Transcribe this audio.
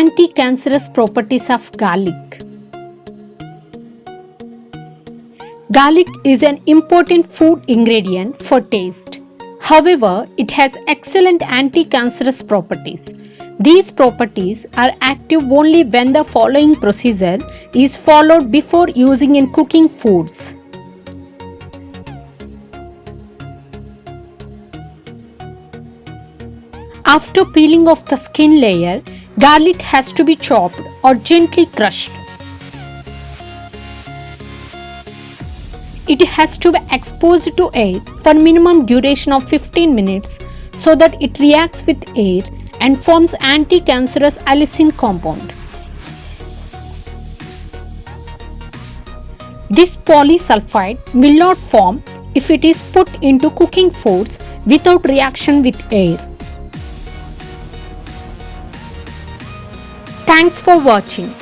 Anti-cancerous properties of garlic. Garlic is an important food ingredient for taste. However, it has excellent anti-cancerous properties. These properties are active only when the following procedure is followed before using in cooking foods. After peeling off the skin layer, garlic has to be chopped or gently crushed. It has to be exposed to air for minimum duration of 15 minutes so that it reacts with air and forms anti-cancerous allicin compound. This polysulfide will not form if it is put into cooking foods without reaction with air. Thanks for watching.